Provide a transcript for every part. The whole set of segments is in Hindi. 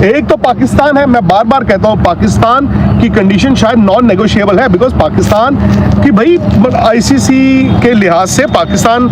एक तो पाकिस्तान है, मैं बार बार कहता हूं पाकिस्तान की कंडीशन शायद नॉन नेगोशिएबल है, बिकॉज पाकिस्तान की भाई आईसीसी के लिहाज से पाकिस्तान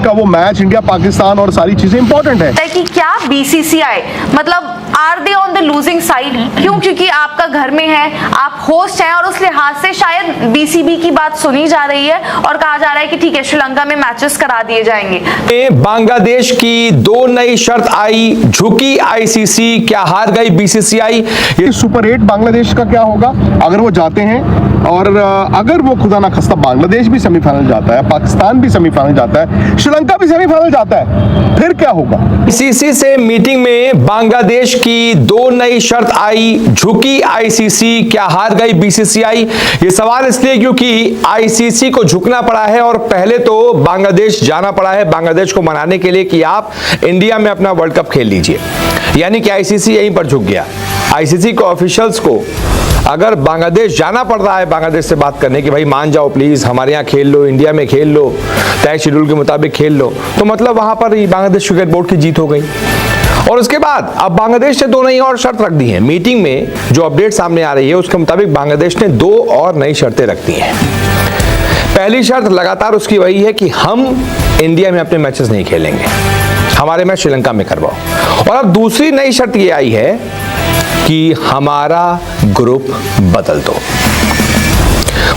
का वो मैच इंडिया पाकिस्तान और सारी चीजें इंपॉर्टेंट है कि क्या बीसीसीआई मतलब are they on the losing side? क्यों? क्योंकि आपका घर में है, आप होस्ट हैं और उस लिहाज से शायद बीसीबी की बात सुनी जा रही है और कहा जा रहा है कि ठीक है श्रीलंका में मैचेस करा दिए जाएंगे। बांग्लादेश की 2 नई शर्त आई, झुकी आईसीसी, क्या हार गई बीसीसीआई? ये सुपर 8 बांग्लादेश का क्या होगा अगर वो जाते हैं, और अगर वो खुदा ना खस्ता बांग्लादेश भी सेमीफाइनल जाता है, पाकिस्तान भी सेमीफाइनल जाता है, श्रीलंका भी सेमीफाइनल जाता है, फिर क्या होगा? आईसीसी से मीटिंग में बांग्लादेश की 2 नई शर्त आई, झुकी आईसीसी, क्या हार गई बीसीसीआई? ये सवाल इसलिए क्योंकि आईसीसी को झुकना पड़ा है और पहले तो बांग्लादेश जाना पड़ा है बांग्लादेश को मनाने के लिए कि आप इंडिया में अपना वर्ल्ड कप खेल लीजिए, यानी कि आईसीसी यहीं पर झुक गया। आईसीसी को ऑफिशियल्स को अगर बांग्लादेश जाना पड़ रहा है बांग्लादेश से बात करने कि भाई मान जाओ प्लीज, हमारे यहाँ खेल लो, इंडिया में खेल लो, तय शेड्यूल के मुताबिक खेल लो, तो मतलब वहां पर बांग्लादेश क्रिकेट बोर्ड की जीत हो गई। और उसके बाद अब बांग्लादेश ने 2 नई और शर्त रख दी है। मीटिंग में जो अपडेट सामने आ रही है उसके मुताबिक बांग्लादेश ने 2 और नई शर्तें रख दी हैं। पहली शर्त लगातार उसकी वही है कि हम इंडिया में अपने मैचेस नहीं खेलेंगे, हमारे मैच श्रीलंका में करवाओ। और अब दूसरी नई शर्त ये आई है कि हमारा ग्रुप बदल दो।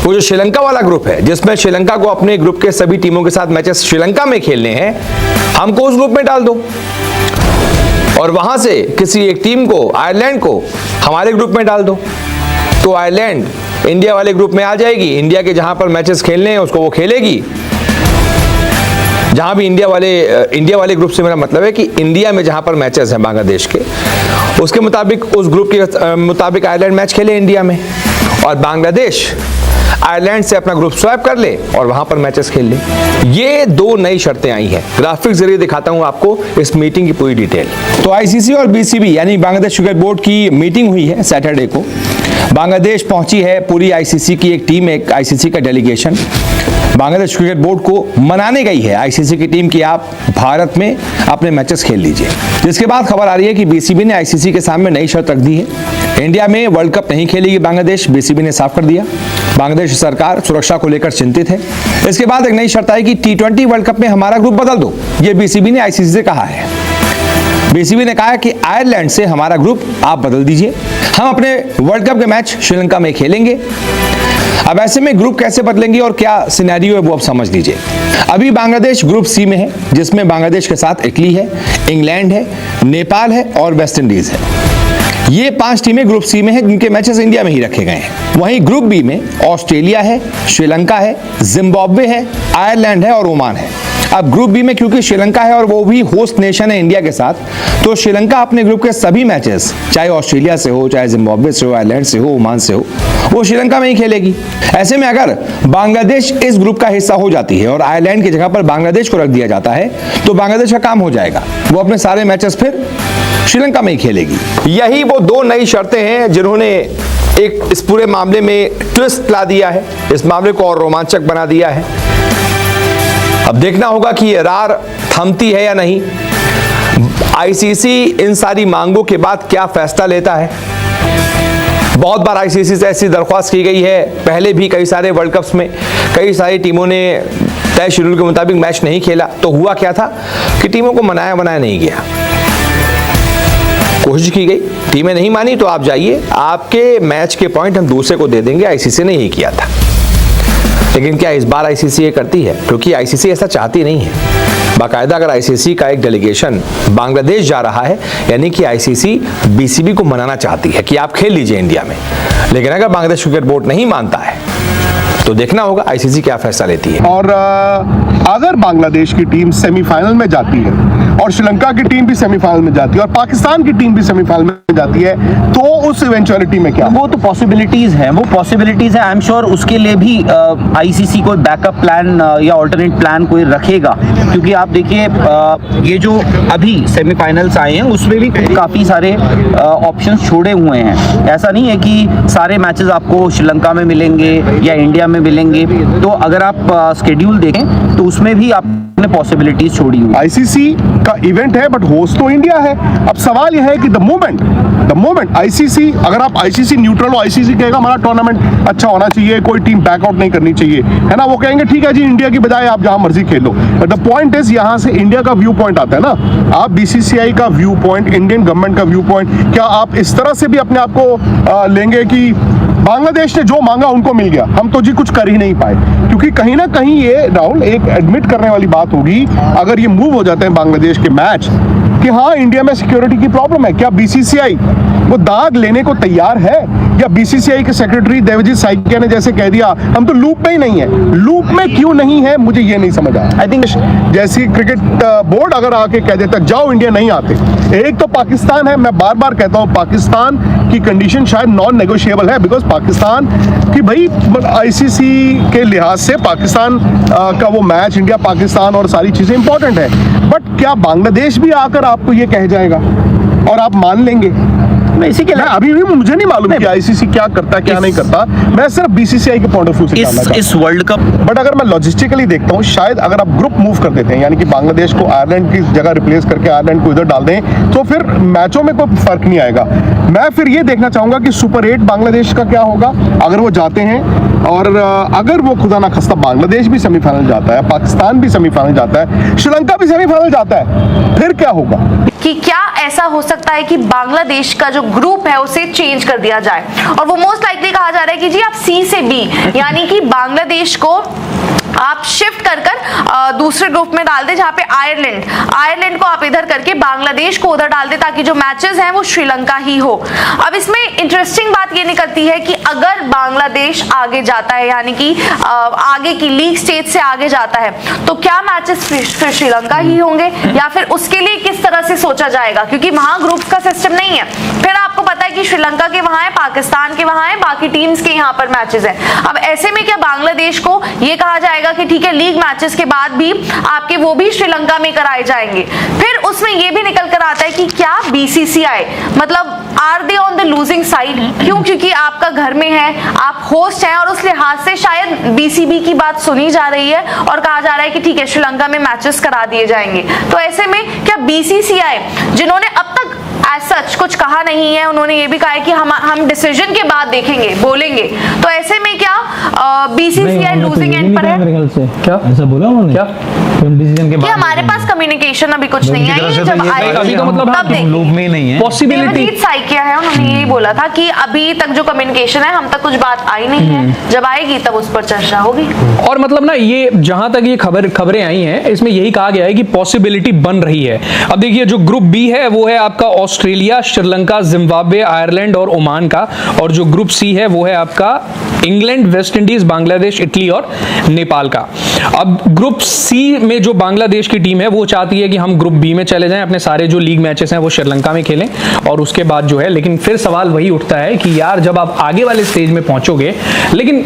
वो जो श्रीलंका वाला ग्रुप है जिसमें श्रीलंका को अपने ग्रुप के सभी टीमों के साथ मैचेस श्रीलंका में खेलने हैं, हमको उस ग्रुप में डाल दो और वहां से किसी एक टीम को, आयरलैंड को, हमारे ग्रुप में डाल दो। तो आयरलैंड इंडिया वाले ग्रुप में आ जाएगी, इंडिया के जहां पर मैचेस खेलने हैं उसको वो खेलेगी। जहां भी इंडिया वाले ग्रुप से मेरा मतलब है कि इंडिया में जहां पर मैचेस हैं बांग्लादेश के, उसके मुताबिक उस ग्रुप के मुताबिक आयरलैंड मैच खेले इंडिया में, और बांग्लादेश आयरलैंड से अपना ग्रुप स्वैप कर ले और वहां पर मैचेस खेल ले। ये 2 नई शर्तें आई हैं। ग्राफिक जरिए दिखाता हूं आपको इस मीटिंग की पूरी डिटेल। तो आईसीसी और बीसीबी यानी बांग्लादेश क्रिकेट बोर्ड की मीटिंग हुई है सैटरडे को। बांग्लादेश पहुंची है पूरी आईसीसी की एक टीम, एक आईसीसी का डेलीगेशन बांग्लादेश क्रिकेट बोर्ड को मनाने गई है आईसीसी की टीम कि आप भारत में अपने मैचेस खेल लीजिए। जिसके बाद खबर आ रही है कि बीसीबी ने आईसीसी के सामने नई शर्त रख दी है। इंडिया में वर्ल्ड कप नहीं खेलेगी बांग्लादेश, बीसीबी ने साफ कर दिया। बांग्लादेश सरकार सुरक्षा को लेकर चिंतित है। इसके बाद एक नई शर्त आई कि T20 वर्ल्ड कप में हमारा ग्रुप बदल दो। ये बीसीबी ने आईसीसी से कहा है। बीसीबी ने कहा कि आयरलैंड से हमारा ग्रुप आप बदल दीजिए, हम अपने वर्ल्ड कप के मैच श्रीलंका में खेलेंगे। अब ऐसे में ग्रुप कैसे बदलेंगे और क्या सिनेरियो है वो अब समझ लीजिए। अभी बांग्लादेश ग्रुप सी में है जिसमें बांग्लादेश के साथ इटली है, इंग्लैंड है, नेपाल है और वेस्ट इंडीज है। ये 5 टीमें ग्रुप सी में हैं जिनके मैचेस इंडिया में ही रखे गए हैं। वहीं ग्रुप बी में ऑस्ट्रेलिया है, श्रीलंका है, जिम्बाब्वे है, आयरलैंड है और ओमान है। अब ग्रुप बी में क्योंकि श्रीलंका है और वो भी होस्ट नेशन है इंडिया के साथ, तो श्रीलंका अपने ग्रुप के सभी मैचेस चाहे ऑस्ट्रेलिया से हो, चाहे जिम्बाब्वे से हो, आयरलैंड से हो, ओमान से हो, वो श्रीलंका में ही खेलेगी। ऐसे में अगर बांग्लादेश इस ग्रुप का हिस्सा हो जाती है और आयरलैंड की जगह पर बांग्लादेश को रख दिया जाता है तो बांग्लादेश का काम हो जाएगा, वो अपने सारे मैचेस फिर श्रीलंका में ही खेलेगी। यही वो 2 नई शर्तें हैं जिन्होंने एक इस पूरे मामले में ट्विस्ट ला दिया है, इस मामले को और रोमांचक बना दिया है। अब देखना होगा कि ये रार थमती है या नहीं। आईसीसी इन सारी मांगों के बाद क्या फैसला लेता है। बहुत बार आईसीसी से ऐसी दरख्वास्त की गई है, पहले भी कई सारे वर्ल्ड कप्स में कई सारी टीमों ने तय शेड्यूल के मुताबिक मैच नहीं खेला, तो हुआ क्या था कि टीमों को मनाया नहीं गया। कोशिश की गई, टीमें नहीं मानी तो आप जाइए, आपके मैच के पॉइंट हम दूसरे को दे देंगे। आईसीसी ने यही किया था। लेकिन क्या इस बार आईसीसी ये करती है? क्योंकि आईसीसी ऐसा चाहती नहीं है। बाकायदा अगर आईसीसी का एक डेलीगेशन बांग्लादेश जा रहा है, यानी कि आईसीसी बीसीबी को मनाना चाहती है कि आप खेल लीजिए इंडिया में। लेकिन अगर बांग्लादेश क्रिकेट बोर्ड नहीं मानता है तो देखना होगा आईसीसी क्या फैसला लेती है। और अगर बांग्लादेश की टीम सेमीफाइनल में जाती है और श्रीलंका की टीम भी सेमीफाइनल में जाती है और पाकिस्तान की टीम भी सेमीफाइनल में जाती है, तो उस इवेंचुअलिटी में क्या? वो तो पॉसिबिलिटीज हैं, आई एम श्योर उसके लिए भी आईसीसी कोई बैकअप प्लान या ऑल्टरनेट प्लान कोई रखेगा। क्योंकि आप देखिए ये जो अभी सेमीफाइनल्स आए हैं उसमें भी काफ़ी सारे ऑप्शंस छोड़े हुए हैं। ऐसा नहीं है कि सारे मैचेस आपको श्रीलंका में मिलेंगे या इंडिया में में मिलेंगे। तो अगर आप स्केड्यूल देखें तो उसमें भी आपने पॉसिबिलिटीज छोड़ी हुई। आईसीसी का इवेंट है बट होस्ट तो इंडिया है। अब सवाल यह है कि द मोमेंट आईसीसी, अगर आप आईसीसी न्यूट्रल हो, आईसीसी कहेगा हमारा टूर्नामेंट अच्छा होना चाहिए, कोई टीम बैकआउट नहीं करनी चाहिए, है ना, वो कहेंगे ठीक है जी, इंडिया की बजाय आप जहां मर्जी खेलो। बट द पॉइंट इज यहां से इंडिया का व्यू पॉइंट आता है ना। आप बीसीसीआई का व्यू पॉइंट, इंडियन गवर्नमेंट का व्यू पॉइंट, क्या आप इस तरह से भी अपने आप को लेंगे कि बांग्लादेश ने जो मांगा उनको मिल गया, हम तो जी कुछ कर ही नहीं पाए? क्योंकि कहीं ना कहीं ये राहुल एक एडमिट करने वाली बात होगी अगर ये मूव हो जाते हैं बांग्लादेश के मैच कि हाँ इंडिया में सिक्योरिटी की प्रॉब्लम है। क्या बीसीसीआई वो दाग लेने को तैयार है, या बीसीसीआई के सेक्रेटरी देवजीत साइकिया ने जैसे कह दिया हम तो लूप में ही नहीं है? लूप में क्यों नहीं है, मुझे ये नहीं समझ आया। आई थिंक जैसी क्रिकेट बोर्ड अगर आके कह देता जाओ इंडिया नहीं आते। एक तो पाकिस्तान है, मैं बार बार कहता हूँ पाकिस्तान की कंडीशन शायद नॉन नेगोशिएबल है, बिकॉज पाकिस्तान की भाई आईसीसी के लिहाज से पाकिस्तान का वो मैच इंडिया पाकिस्तान और सारी चीजें इंपॉर्टेंट है। बट क्या बांग्लादेश भी आकर आपको ये कह जाएगा और आप मान लेंगे? मैं इसी के लिए अभी भी मुझे नहीं मालूम कि आईसीसी क्या करता है क्या नहीं करता, मैं सिर्फ बीसीसीआई के पॉइंट ऑफ व्यू से जानना चाहता हूं। इस वर्ल्ड कप, बट अगर मैं लॉजिस्टिकली देखता हूं, शायद अगर आप ग्रुप मूव कर देते हैं, यानी कि बांग्लादेश को आयरलैंड की जगह रिप्लेस करके आयरलैंड को इधर डाल दें, तो फिर मैचों में कोई फर्क नहीं आएगा। मैं फिर ये देखना चाहूंगा कि सुपर 8 बांग्लादेश का क्या होगा अगर वो जाते हैं, और अगर वो खुदा ना खस्ता बांग्लादेश भी सेमीफाइनल जाता है, पाकिस्तान भी सेमीफाइनल जाता है, श्रीलंका भी सेमीफाइनल जाता है, फिर क्या होगा? कि क्या ऐसा हो सकता है कि बांग्लादेश का जो ग्रुप है उसे चेंज कर दिया जाए, और वो मोस्ट लाइकली कहा जा रहा है कि जी आप सी से बी, यानी कि बांग्लादेश को आप शिफ्ट कर दूसरे ग्रुप में डाल दे जहां पे आयरलैंड को आप इधर करके बांग्लादेश को उधर डाल दे, ताकि जो मैचेस हैं वो श्रीलंका ही हो। अब इसमें इंटरेस्टिंग बात ये निकलती है कि अगर बांग्लादेश आगे जाता है, यानी कि आगे की लीग स्टेज से आगे जाता है, तो क्या मैचेस फिर श्रीलंका ही होंगे, या फिर उसके लिए किस तरह से सोचा जाएगा? क्योंकि वहां ग्रुप का सिस्टम नहीं है। फिर आपको पता है कि श्रीलंका के वहां है, पाकिस्तान के वहां है, बाकी टीम्स के यहाँ पर मैचेस हैं। अब ऐसे में क्या बांग्लादेश को ये कहा जाएगा कि ठीक है लीग मैचेस के बाद भी आपके वो भी श्रीलंका में कराए जाएंगे? फिर उसमें ये भी निकल कर आता है कि क्या बीसीसीआई मतलब are they on the losing side? क्यों? क्योंकि आपका घर में है, आप होस्ट हैं, और उस लिहाज से शायद बीसीबी की बात सुनी जा रही है और कहा जा रहा है कि ठीक है श्रीलंका में मैचेस करा दिए जाएंगे। तो ऐसे में क्या बीसीसीआई, जिन्होंने अब तक एज सच कुछ कहा नहीं है, उन्होंने ये भी कहा है कि हम डिसीजन के बाद देखेंगे, बोलेंगे, तो ऐसे में क्या बीसीसीआई लूजिंग एंड पर है? क्या ऐसा बोला उन्होंने? क्या डिसीजन के बाद हमारे पास कम्युनिकेशन अभी कुछ नहीं आई है, जब आएगी अभी तो मतलब तब देखेंगे। लूप में नहीं है पॉसिबिलिटी पॉसिबिलिटी। साइकिया है, उन्होंने यही बोला था कि अभी तक जो कम्युनिकेशन है हम तक कुछ बात आई नहीं है, जब आएगी तब उस पर चर्चा होगी। और मतलब ना ये जहां तक ये खबरें आई हैं, इसमें यही कहा गया है कि पॉसिबिलिटी बन रही है। अब देखिए जो ग्रुप बी है वो है आपका ऑस्ट्रेलिया, श्रीलंका, जिम्बाब्वे, आयरलैंड और ओमान का, और जो ग्रुप सी है वो है आपका England, West Indies, Bangladesh, Italy और नेपाल का। अब ग्रुप सी में जो बांग्लादेश की टीम है वो चाहती है कि हम ग्रुप बी में चले जाएं, अपने सारे जो लीग मैचेस हैं वो श्रीलंका में खेलें, और उसके बाद जो है, लेकिन फिर सवाल वही उठता है कि यार जब आप आगे वाले स्टेज में पहुंचोगे, लेकिन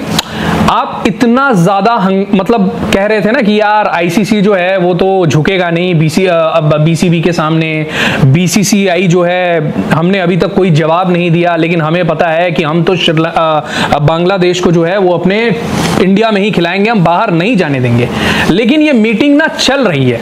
आप इतना ज्यादा मतलब कह रहे थे ना कि यार आईसीसी जो है वो तो झुकेगा नहीं बीसीबी के सामने, बीसीसीआई जो है हमने अभी तक कोई जवाब नहीं दिया, लेकिन हमें पता है कि हम तो बांग्लादेश को जो है वो अपने इंडिया में ही खिलाएंगे, हम बाहर नहीं जाने देंगे। लेकिन ये मीटिंग ना चल रही है,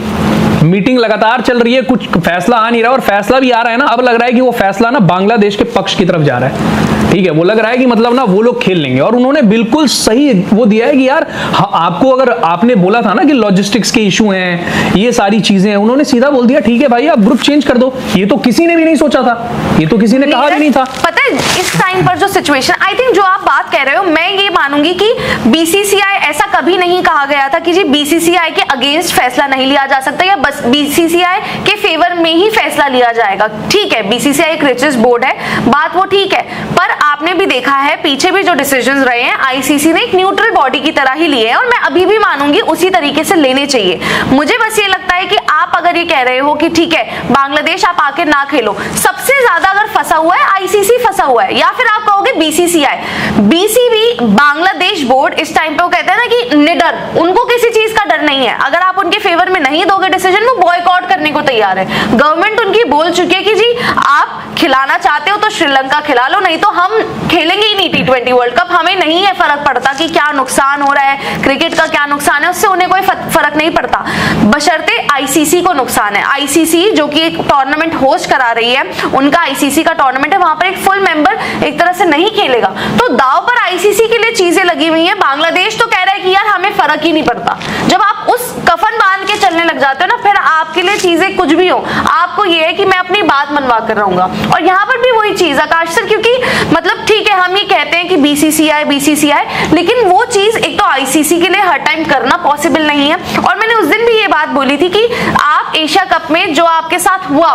मीटिंग लगातार चल रही है, कुछ फैसला आ नहीं रहा, और फैसला भी आ रहा है ना, अब लग रहा है कि वो फैसला ना बांग्लादेश के पक्ष की तरफ जा रहा है। ठीक है, वो लग रहा है कि मतलब ना वो लोग खेल लेंगे, और उन्होंने बिल्कुल सही वो दिया है कि यार आपको, अगर आपने बोला था ना कि लॉजिस्टिक्स के इशू हैं, ये सारी चीजें हैं, उन्होंने सीधा बोल दिया ठीक है भाई आप ग्रुप चेंज कर दो। ये तो किसी ने भी नहीं सोचा था, ये तो किसी ने कहा भी नहीं था। पता है इस टाइम पर जो सिचुएशन, आई थिंक जो आप बात कह रहे हो, मैं ये मानूंगी कि बीसीसीआई, ऐसा कभी नहीं कहा गया था कि जी बीसीसीआई के अगेंस्ट फैसला नहीं लिया जा सकता, या बस बीसीसीआई के फेवर में ही फैसला लिया जाएगा। ठीक है, बीसीसीआई एक रिचेस्ट बोर्ड है, बात वो ठीक है, पर आपने भी देखा है पीछे भी जो डिसीजंस रहे हैं, आईसीसी ने एक न्यूट्रल बॉडी की तरह ही लिए हैं, और मैं अभी भी मानूंगी उसी तरीके से लेने चाहिए। मुझे बस ये लगता है कि आप अगर ये कह रहे हो कि ठीक है बांग्लादेश आप आके ना खेलो, सबसे ज्यादा अगर फंसा हुआ है आईसीसी फंसा हुआ है, या फिर आप कहोगे बीसीसीआई, बीसीबी बांग्लादेश बोर्ड इस टाइम पे वो कहते हैं ना कि निडर, उनको किसी चीज का डर नहीं है। अगर आप उनके फेवर में नहीं दोगे डिसीजन, वो बॉयकॉट करने को तैयार है। गवर्नमेंट उनकी बोल चुकी है कि जी आप खिलाना चाहते हो तो श्रीलंका खिला लो, नहीं तो हम खेलेंगे ही नहीं T20 वर्ल्ड कप। हमें नहीं है फर्क पड़ता कि क्या नुकसान हो रहा है, क्रिकेट का क्या नुकसान है, उससे उन्हें कोई फर्क नहीं पड़ता, बशर्ते आईसीसी को नुकसान है। आईसीसी जो कि एक टूर्नामेंट होस्ट करा रही है, उनका आईसीसी का टूर्नामेंट है, वहां पर एक फुल मेंबर एक तरह से नहीं खेलेगा, तो दाव पर आईसीसी के लिए चीजें लगी हुई है। बांग्लादेश तो कह रहा है कि यार हमें फर्क ही नहीं पड़ता। जब आप उस कफन बांध के चलने लग जाते हो ना, फिर आपके लिए चीजें कुछ भी हो, आपको ये है कि मैं अपनी बात मनवा कर रहूंगा। और यहाँ पर भी वही चीज आकाश सर, क्योंकि मतलब ठीक है हम ये कहते हैं कि बीसीसीआई, लेकिन वो चीज एक तो आईसीसी के लिए हर टाइम करना पॉसिबल नहीं है। और मैंने उस दिन भी ये बात बोली थी कि आप एशिया कप में जो आपके साथ हुआ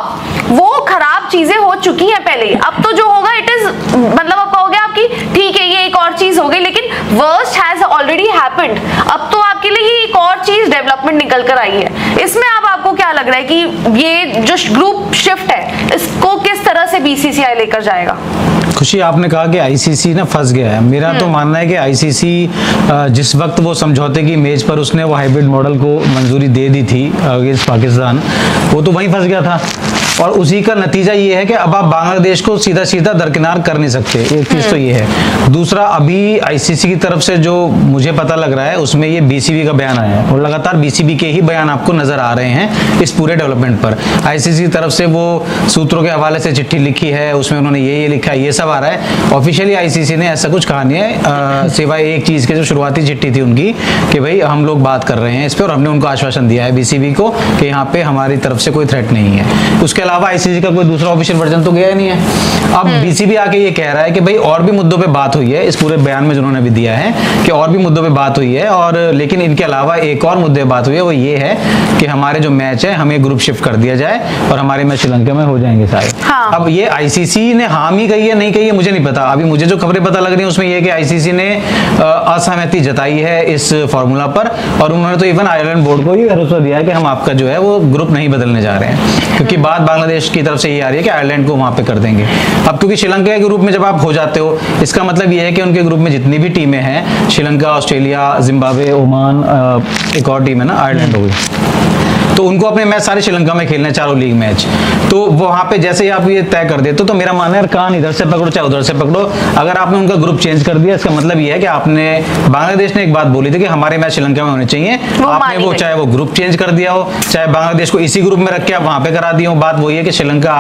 वो खराब चीजें हो चुकी हैं पहले, अब तो जो होगा इट इज, मतलब आप कहोगे आपकी ठीक है ये एक और चीज हो गई, लेकिन वर्स्ट हैज ऑलरेडी हैपेंड। अब तो आपके लिए ये एक और चीज डेवलपमेंट निकल कर आई है। इसमें अब आपको क्या लग रहा है कि ये जो ग्रुप शिफ्ट है इसको किस तरह से बीसीसीआई लेकर जाएगा? खुशी, आपने कहा कि आईसीसी ना फंस गया है। मेरा तो मानना है कि आईसीसी जिस वक्त वो समझौते की मेज पर उसने वो हाइब्रिड मॉडल को मंजूरी दे दी थी अगेंस्ट पाकिस्तान, वो तो वहीं फंस गया था। और उसी का नतीजा ये है कि अब आप बांग्लादेश को सीधा सीधा दरकिनार कर नहीं सकते, एक चीज़ तो ये है। दूसरा, अभी आईसीसी की तरफ से जो मुझे पता लग रहा है उसमें ये बीसीबी का बयान आया है और लगातार बीसीबी के ही बयान आपको नजर आ रहे हैं इस पूरे डेवलपमेंट पर। आईसीसी की तरफ से वो सूत्रों के हवाले से चिट्ठी लिखी है, उसमें उन्होंने ये लिखा है, ये सब आ रहा है। ऑफिशियली आईसीसी ने ऐसा कुछ कहा नहीं है, सिवाय एक चीज़ के जो शुरुआती चिट्ठी थी उनकी कि भाई हम लोग बात कर रहे हैं इस पर, और हमने उनको आश्वासन दिया है बीसीबी को कि यहाँ पे हमारी तरफ से कोई थ्रेट नहीं है। उसके अलावा आईसीसी का कोई दूसरा ऑफिशियल वर्जन तो गया ही नहीं है। अब बीसीबी आके ये कह रहा है कि भाई और भी मुद्दों पे बात हुई है, इस पूरे बयान में जिन्होंने भी दिया है कि और भी मुद्दों पे बात हुई है, और लेकिन इनके अलावा एक और मुद्दे बात हुई है, वो ये है कि हमारे जो मैच है हमें ग्रुप शिफ्ट कर दिया जाए और हमारे मैच श्रीलंका में हो जाएंगे सारे। हाँ। अब ये आईसीसी ने हामी कही है नहीं कही है मुझे नहीं पता। अभी मुझे जो खबरें पता लग रही है उसमें यह कि आईसीसी ने असहमति जताई है इस फॉर्मूला पर, और उन्होंने तो इवन आयरलैंड बोर्ड को ही भरोसा दिया है कि हम आपका जो है वो ग्रुप नहीं बदलने जा रहे हैं, क्योंकि बात बांग्लादेश की तरफ से ये आ रही है कि आयरलैंड को वहां पे कर देंगे। अब क्योंकि श्रीलंका के ग्रुप में जब आप हो जाते हो, इसका मतलब ये है कि उनके ग्रुप में जितनी भी टीमें हैं, श्रीलंका, ऑस्ट्रेलिया, जिम्बाब्वे, ओमान, एक और टीम है ना आयरलैंड हो गई, तो उनको अपने मैच सारे श्रीलंका में खेलने, चारों लीग मैच। तो वहां पे जैसे ही आप ये तय कर देते हो, तो मेरा मानना है कान इधर से पकड़ो चाहे उधर से पकड़ो, अगर आपने उनका ग्रुप चेंज कर दिया इसका मतलब ये है कि आपने, बांग्लादेश ने एक बात बोली थी कि हमारे मैच श्रीलंका में होने चाहिए, आपने वो चाहे वो ग्रुप चेंज कर दिया हो, चाहे बांग्लादेश को इसी ग्रुप में रख के आप वहां पे करा दिए हो। बात वही है कि श्रीलंका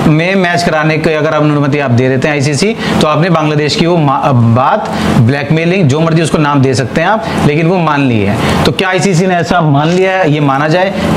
में मैच कराने की अगर आप अनुमति आप दे देते हैं आईसीसी, तो आपने बांग्लादेश की वो बात, ब्लैकमेलिंग, जो मर्जी उसको नाम दे सकते हैं आप, लेकिन वो मान ली है। तो क्या आईसीसी ने ऐसा मान लिया है, ये माना जाए?